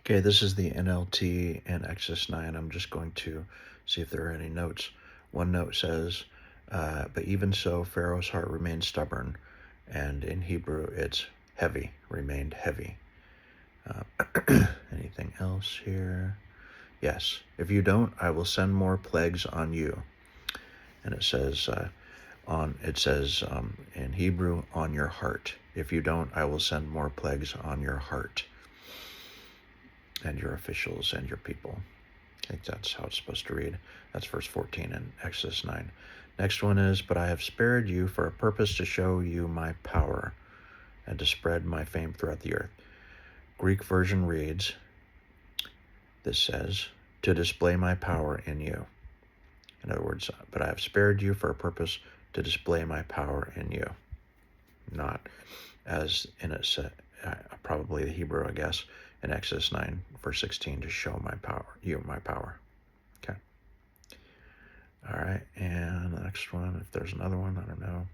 Okay, this is the NLT in Exodus 9. I'm just going to see if there are any notes. One note says, but even so, Pharaoh's heart remained stubborn, and in Hebrew it's heavy, remained heavy. Anything else here? Yes. If you don't, I will send more plagues on you. And it says, in Hebrew, on your heart. If you don't, I will send more plagues on your heart and your officials and your people. I think that's how it's supposed to read. That's verse 14 in Exodus 9. Next one is, but I have spared you for a purpose to show you my power and to spread my fame throughout the earth. Greek version reads, this says, to display my power in you. In other words, but I have spared you for a purpose to display my power in you. Not as in it said, probably the Hebrew, I guess, in Exodus 9, verse 16, to show my power, you my power. Okay. All right, and the next one, if there's another one, I don't know.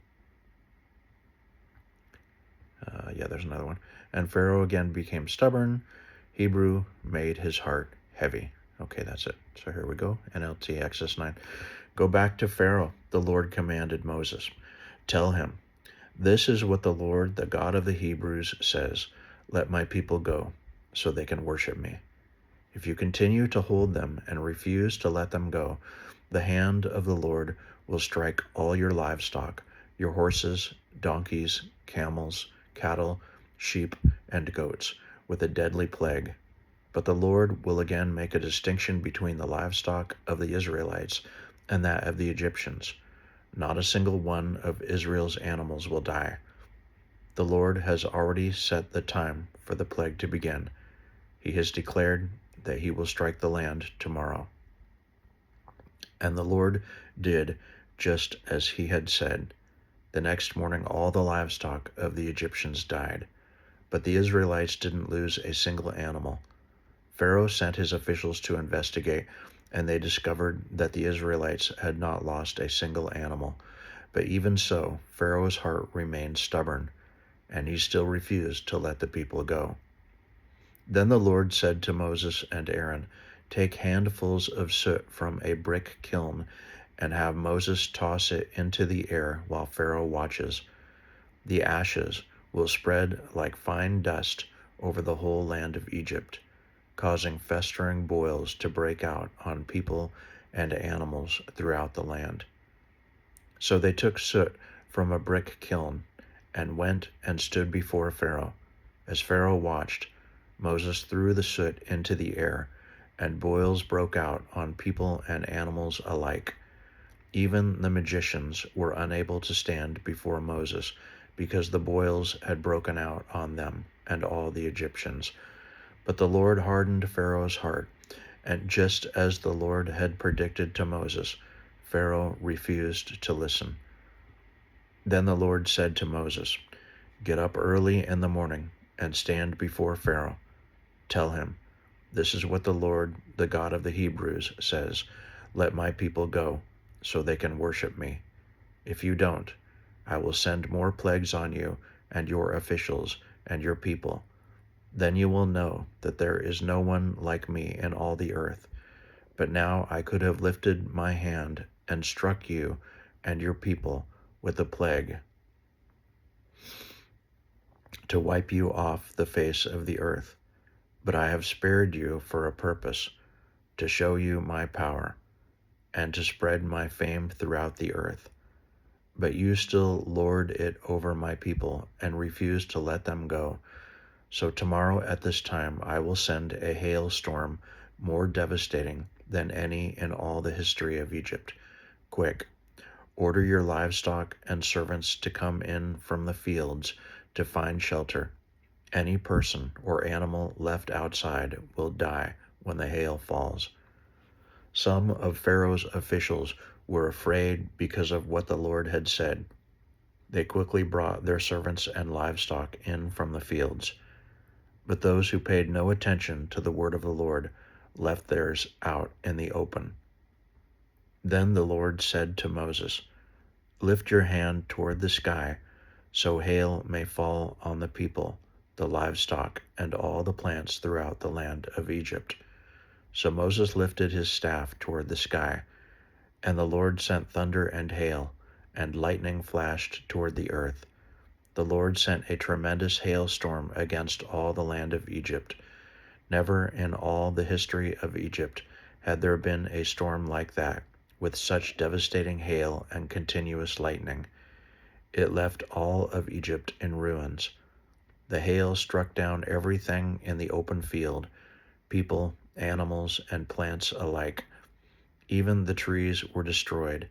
Yeah, there's another one. And Pharaoh again became stubborn. Hebrew made his heart heavy. Okay, that's it. So here we go. NLT, Exodus 9. Go back to Pharaoh, the Lord commanded Moses. Tell him, this is what the Lord, the God of the Hebrews, says. Let my people go, so they can worship me. If you continue to hold them and refuse to let them go, the hand of the Lord will strike all your livestock, your horses, donkeys, camels, cattle, sheep, and goats, with a deadly plague. But the Lord will again make a distinction between the livestock of the Israelites and that of the Egyptians. Not a single one of Israel's animals will die. The Lord has already set the time for the plague to begin. He has declared that he will strike the land tomorrow. And the Lord did just as he had said. The next morning all the livestock of the Egyptians died, but the Israelites didn't lose a single animal. Pharaoh sent his officials to investigate, and they discovered that the Israelites had not lost a single animal. But even so, Pharaoh's heart remained stubborn, and he still refused to let the people go. Then the Lord said to Moses and Aaron, take handfuls of soot from a brick kiln and have Moses toss it into the air while Pharaoh watches. The ashes will spread like fine dust over the whole land of Egypt, causing festering boils to break out on people and animals throughout the land. So they took soot from a brick kiln and went and stood before Pharaoh. As Pharaoh watched, Moses threw the soot into the air, and boils broke out on people and animals alike. Even the magicians were unable to stand before Moses, because the boils had broken out on them and all the Egyptians. But the Lord hardened Pharaoh's heart, and just as the Lord had predicted to Moses, Pharaoh refused to listen. Then the Lord said to Moses, get up early in the morning and stand before Pharaoh. Tell him, this is what the Lord, the God of the Hebrews, says. Let my people go, so they can worship me. If you don't, I will send more plagues on you and your officials and your people. Then you will know that there is no one like me in all the earth. But now I could have lifted my hand and struck you and your people with a plague to wipe you off the face of the earth. But I have spared you for a purpose, to show you my power, and to spread my fame throughout the earth. But you still lord it over my people and refuse to let them go. So tomorrow at this time I will send a hailstorm more devastating than any in all the history of Egypt. Quick, order your livestock and servants to come in from the fields to find shelter. Any person or animal left outside will die when the hail falls. Some of Pharaoh's officials were afraid because of what the Lord had said. They quickly brought their servants and livestock in from the fields. But those who paid no attention to the word of the Lord left theirs out in the open. Then the Lord said to Moses, lift your hand toward the sky, so hail may fall on the people, the livestock, and all the plants throughout the land of Egypt. So Moses lifted his staff toward the sky, and the Lord sent thunder and hail, and lightning flashed toward the earth. The Lord sent a tremendous hailstorm against all the land of Egypt. Never in all the history of Egypt had there been a storm like that, with such devastating hail and continuous lightning. It left all of Egypt in ruins. The hail struck down everything in the open field, people, animals, and plants alike. Even the trees were destroyed.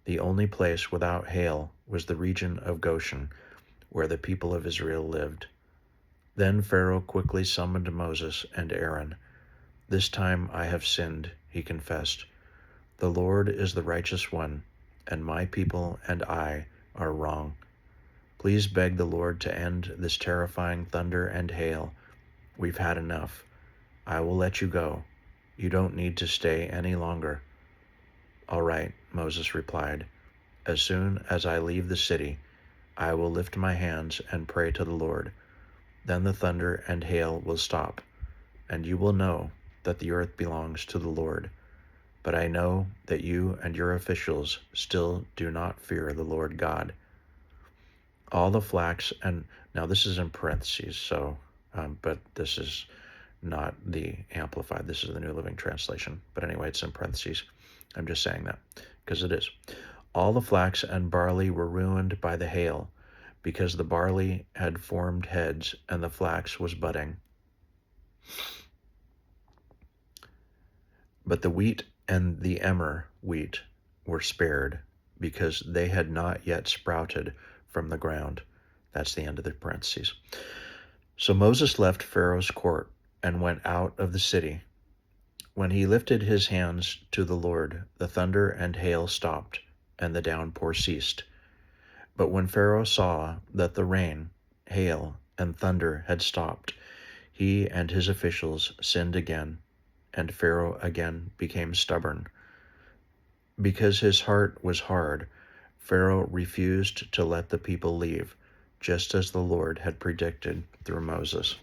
The only place without hail was the region of Goshen, where the people of Israel lived. Then Pharaoh quickly summoned Moses and Aaron. "This time I have sinned," he confessed. "The Lord is the righteous one, and my people and I are wrong. Please beg the Lord to end this terrifying thunder and hail. We've had enough. I will let you go. You don't need to stay any longer." "All right," Moses replied. "As soon as I leave the city, I will lift my hands and pray to the Lord. Then the thunder and hail will stop, and you will know that the earth belongs to the Lord. But I know that you and your officials still do not fear the Lord God. All the flax," and now this is in parentheses, but this is not the Amplified. This is the New Living Translation. But anyway, it's in parentheses. I'm just saying that because it is. "All the flax and barley were ruined by the hail, because the barley had formed heads and the flax was budding. But the wheat and the emmer wheat were spared, because they had not yet sprouted from the ground." That's the end of the parentheses. So Moses left Pharaoh's court and went out of the city. When he lifted his hands to the Lord, the thunder and hail stopped, and the downpour ceased. But when Pharaoh saw that the rain, hail, and thunder had stopped, he and his officials sinned again, and Pharaoh again became stubborn. Because his heart was hard, Pharaoh refused to let the people leave, just as the Lord had predicted through Moses.